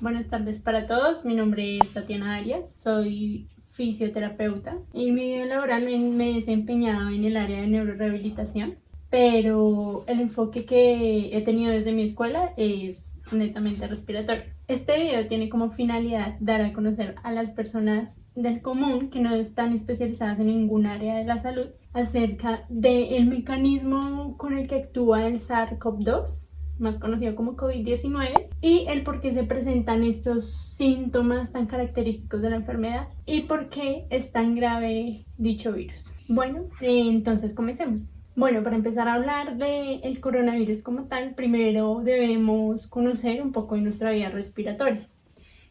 Buenas tardes para todos, mi nombre es Tatiana Arias, soy fisioterapeuta y en mi vida laboral me he desempeñado en el área de neurorehabilitación, pero el enfoque que he tenido desde mi escuela es netamente respiratorio. Este video tiene como finalidad dar a conocer a las personas del común que no están especializadas en ningún área de la salud acerca del mecanismo con el que actúa el SARS-CoV-2, más conocido como COVID-19, y el por qué se presentan estos síntomas tan característicos de la enfermedad y por qué es tan grave dicho virus. Bueno, entonces comencemos. Bueno, para empezar a hablar del coronavirus como tal, primero debemos conocer un poco de nuestra vía respiratoria.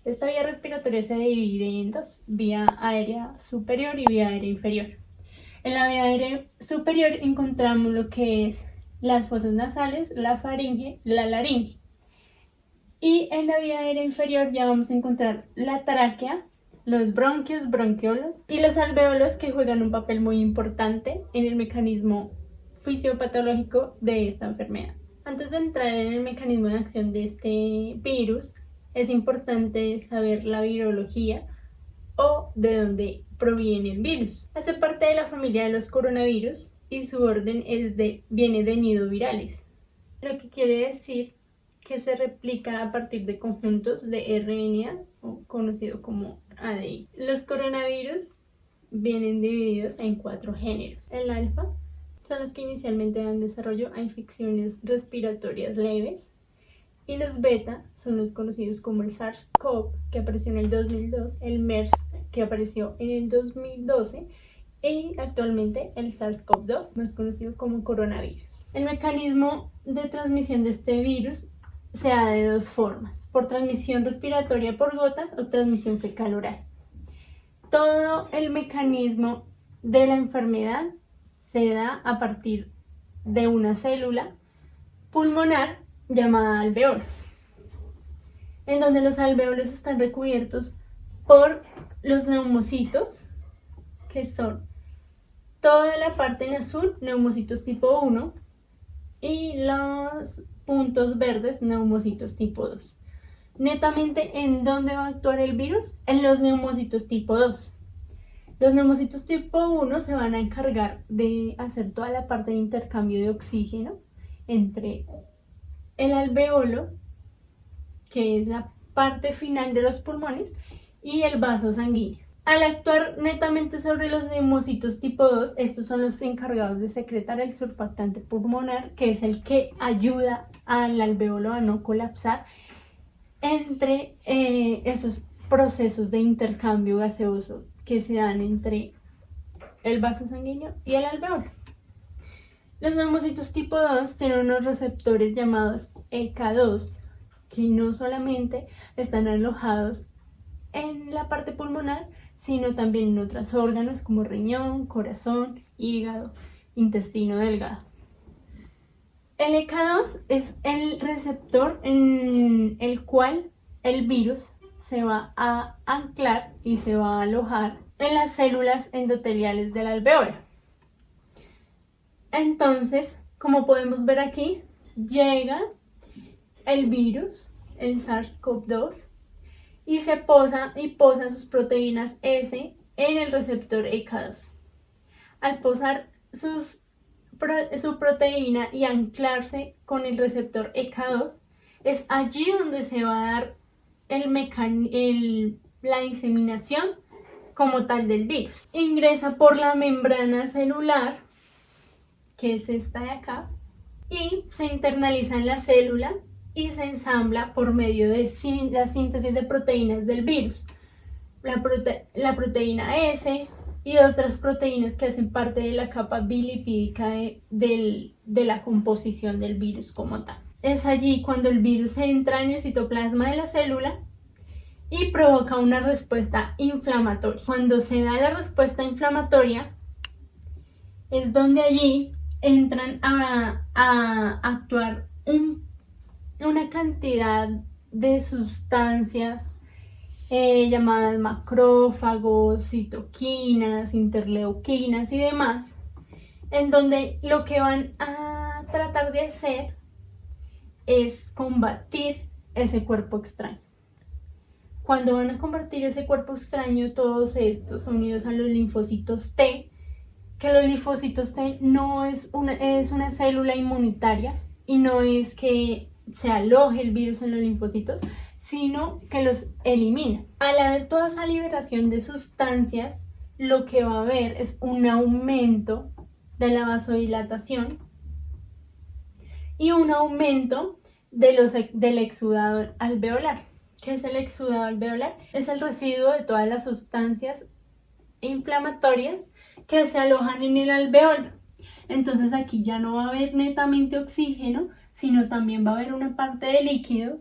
Esta vía respiratoria se divide en dos: vía aérea superior y vía aérea inferior. En la vía aérea superior encontramos lo que es las fosas nasales, la faringe, la laringe. Y en la vía aérea inferior ya vamos a encontrar la tráquea, los bronquios, bronquiolos y los alvéolos, que juegan un papel muy importante en el mecanismo fisiopatológico de esta enfermedad. Antes de entrar en el mecanismo de acción de este virus, es importante saber la virología o de dónde proviene el virus. Hace parte de la familia de los coronavirus y su orden viene de nidovirales, lo que quiere decir que se replica a partir de conjuntos de RNA, o conocido como ADI. Los coronavirus vienen divididos en 4 géneros. El alfa son los que inicialmente dan desarrollo a infecciones respiratorias leves, y los beta son los conocidos como el SARS-CoV, que apareció en el 2002, el MERS, que apareció en el 2012, y actualmente el SARS-CoV-2, más conocido como coronavirus. El mecanismo de transmisión de este virus se da de 2 formas: por transmisión respiratoria por gotas o transmisión fecal oral. Todo el mecanismo de la enfermedad se da a partir de una célula pulmonar llamada alvéolos, en donde los alvéolos están recubiertos por los neumocitos, que son toda la parte en azul, neumocitos tipo 1, y los puntos verdes, neumocitos tipo 2. Netamente, ¿en dónde va a actuar el virus? En los neumocitos tipo 2. Los neumocitos tipo 1 se van a encargar de hacer toda la parte de intercambio de oxígeno entre el alvéolo, que es la parte final de los pulmones, y el vaso sanguíneo. Al actuar netamente sobre los neumocitos tipo 2, estos son los encargados de secretar el surfactante pulmonar, que es el que ayuda al alvéolo a no colapsar entre esos procesos de intercambio gaseoso que se dan entre el vaso sanguíneo y el alvéolo. Los neumocitos tipo 2 tienen unos receptores llamados ECA2, que no solamente están alojados en la parte pulmonar, sino también en otros órganos como riñón, corazón, hígado, intestino delgado. El ECA2 es el receptor en el cual el virus se va a anclar y se va a alojar en las células endoteliales del alvéolo. Entonces, como podemos ver aquí, llega el virus, el SARS-CoV-2, y posa sus proteínas S en el receptor ECA2. Al posar su proteína y anclarse con el receptor ECA2, es allí donde se va a dar la diseminación como tal del virus. Ingresa por la membrana celular, que es esta de acá, y se internaliza en la célula y se ensambla por medio de la síntesis de proteínas del virus, la proteína S y otras proteínas que hacen parte de la capa bilipídica de la composición del virus como tal. Es allí cuando el virus entra en el citoplasma de la célula y provoca una respuesta inflamatoria. Cuando se da la respuesta inflamatoria, es donde allí entran a actuar una cantidad de sustancias llamadas macrófagos, citoquinas, interleuquinas y demás, en donde lo que van a tratar de hacer es combatir ese cuerpo extraño. cuando van a convertir ese cuerpo extraño, todos estos unidos a los linfocitos T, que los linfocitos T no es una célula inmunitaria y no es que se aloje el virus en los linfocitos, sino que los elimina. Al haber toda esa liberación de sustancias, lo que va a haber es un aumento de la vasodilatación y un aumento del exudado alveolar. ¿Qué es el exudado alveolar? Es el residuo de todas las sustancias inflamatorias que se alojan en el alveolo. Entonces aquí ya no va a haber netamente oxígeno, sino también va a haber una parte de líquido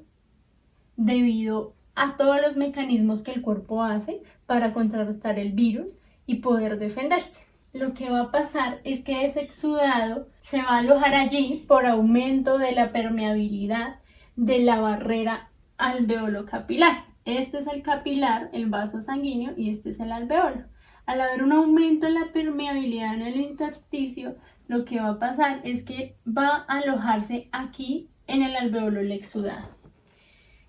debido a todos los mecanismos que el cuerpo hace para contrarrestar el virus y poder defenderse. Lo que va a pasar es que ese exudado se va a alojar allí por aumento de la permeabilidad de la barrera alveolo-capilar. Este es el capilar, el vaso sanguíneo, y este es el alveolo. Al haber un aumento en la permeabilidad en el intersticio, lo que va a pasar es que va a alojarse aquí en el alveolo el exudado.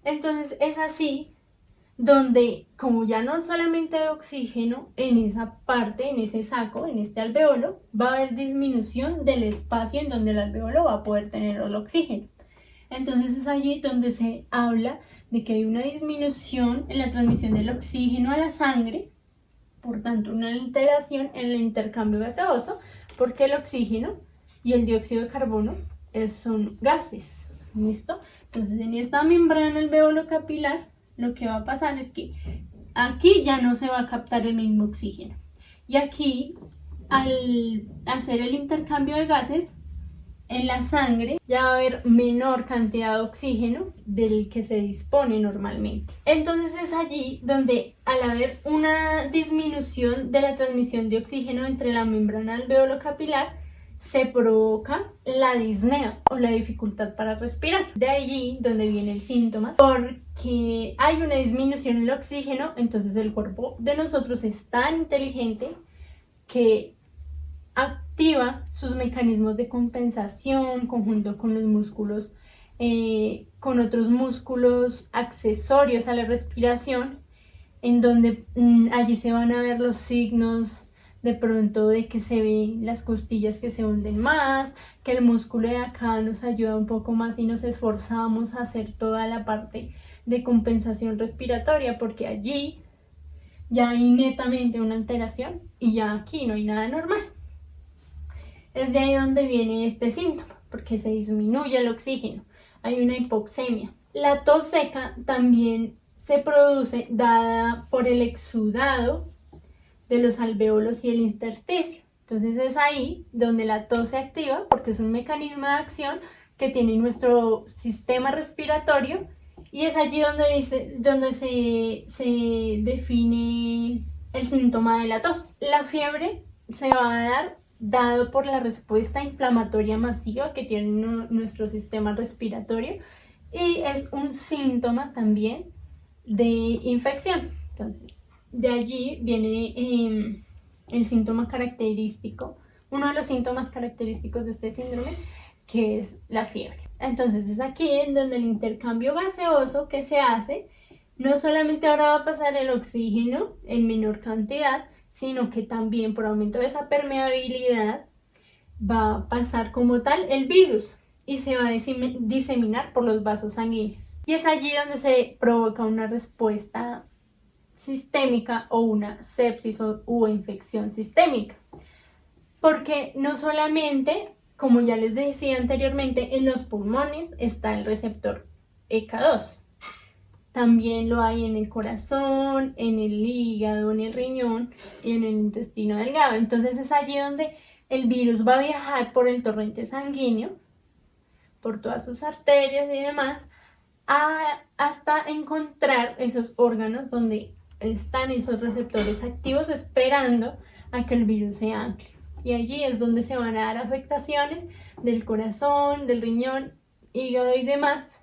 Entonces es así donde, como ya no solamente hay oxígeno en esa parte, en ese saco, en este alveolo, va a haber disminución del espacio en donde el alveolo va a poder tener el oxígeno. Entonces es allí donde se habla de que hay una disminución en la transmisión del oxígeno a la sangre, por tanto una alteración en el intercambio gaseoso, porque el oxígeno y el dióxido de carbono son gases. ¿Listo? Entonces en esta membrana alveolo capilar lo que va a pasar es que aquí ya no se va a captar el mismo oxígeno. Y aquí, al hacer el intercambio de gases, en la sangre ya va a haber menor cantidad de oxígeno del que se dispone normalmente. Entonces es allí donde, al haber una disminución de la transmisión de oxígeno entre la membrana alveolo capilar, se provoca la disnea o la dificultad para respirar. De allí donde viene el síntoma, porque hay una disminución en el oxígeno. Entonces el cuerpo de nosotros es tan inteligente que activa sus mecanismos de compensación conjunto con los músculos, con otros músculos accesorios a la respiración, en donde allí se van a ver los signos de pronto de que se ven las costillas que se hunden más, que el músculo de acá nos ayuda un poco más y nos esforzamos a hacer toda la parte de compensación respiratoria, porque allí ya hay netamente una alteración y ya aquí no hay nada normal. Es de ahí donde viene este síntoma, porque se disminuye el oxígeno, hay una hipoxemia. La tos seca también se produce dada por el exudado de los alvéolos y el intersticio. Entonces es ahí donde la tos se activa, porque es un mecanismo de acción que tiene nuestro sistema respiratorio, y es allí donde se define el síntoma de la tos. La fiebre se va a dar dado por la respuesta inflamatoria masiva que tiene nuestro sistema respiratorio, y es un síntoma también de infección. Entonces de allí viene el síntoma característico, uno de los síntomas característicos de este síndrome, que es la fiebre. Entonces es aquí en donde el intercambio gaseoso que se hace, no solamente ahora va a pasar el oxígeno en menor cantidad, sino que también por aumento de esa permeabilidad va a pasar como tal el virus y se va a diseminar por los vasos sanguíneos. Y es allí donde se provoca una respuesta sistémica o una sepsis o infección sistémica, porque no solamente, como ya les decía anteriormente, en los pulmones está el receptor ECA2, también lo hay en el corazón, en el hígado, en el riñón y en el intestino delgado. Entonces es allí donde el virus va a viajar por el torrente sanguíneo, por todas sus arterias y demás, hasta encontrar esos órganos donde están esos receptores activos esperando a que el virus se ancle. Y allí es donde se van a dar afectaciones del corazón, del riñón, hígado y demás.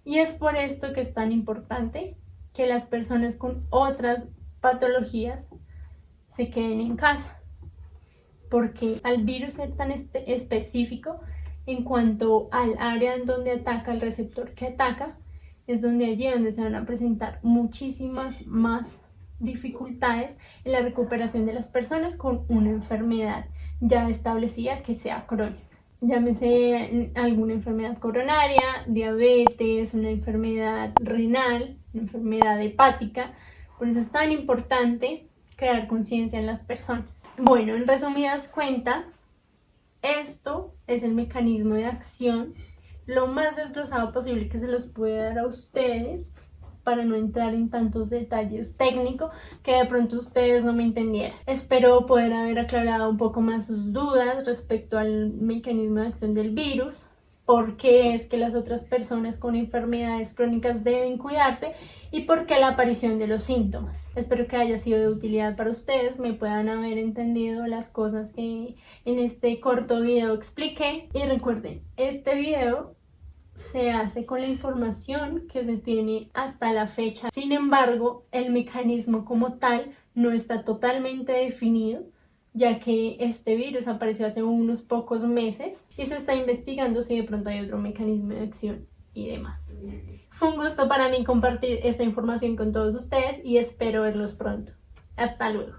Y es por esto que es tan importante que las personas con otras patologías se queden en casa, porque al virus ser tan específico en cuanto al área en donde ataca, el receptor que ataca, es donde se van a presentar muchísimas más dificultades en la recuperación de las personas con una enfermedad ya establecida que sea crónica. Llámese alguna enfermedad coronaria, diabetes, una enfermedad renal, una enfermedad hepática. Por eso es tan importante crear conciencia en las personas. Bueno, en resumidas cuentas, esto es el mecanismo de acción, lo más desglosado posible que se los puede dar a ustedes, para no entrar en tantos detalles técnicos que de pronto ustedes no me entendieran. Espero poder haber aclarado un poco más sus dudas respecto al mecanismo de acción del virus, por qué es que las otras personas con enfermedades crónicas deben cuidarse y por qué la aparición de los síntomas. Espero que haya sido de utilidad para ustedes, me puedan haber entendido las cosas que en este corto video expliqué. Y recuerden, este video se hace con la información que se tiene hasta la fecha. Sin embargo, el mecanismo como tal no está totalmente definido, ya que este virus apareció hace unos pocos meses y se está investigando si de pronto hay otro mecanismo de acción y demás. Fue un gusto para mí compartir esta información con todos ustedes y espero verlos pronto. Hasta luego.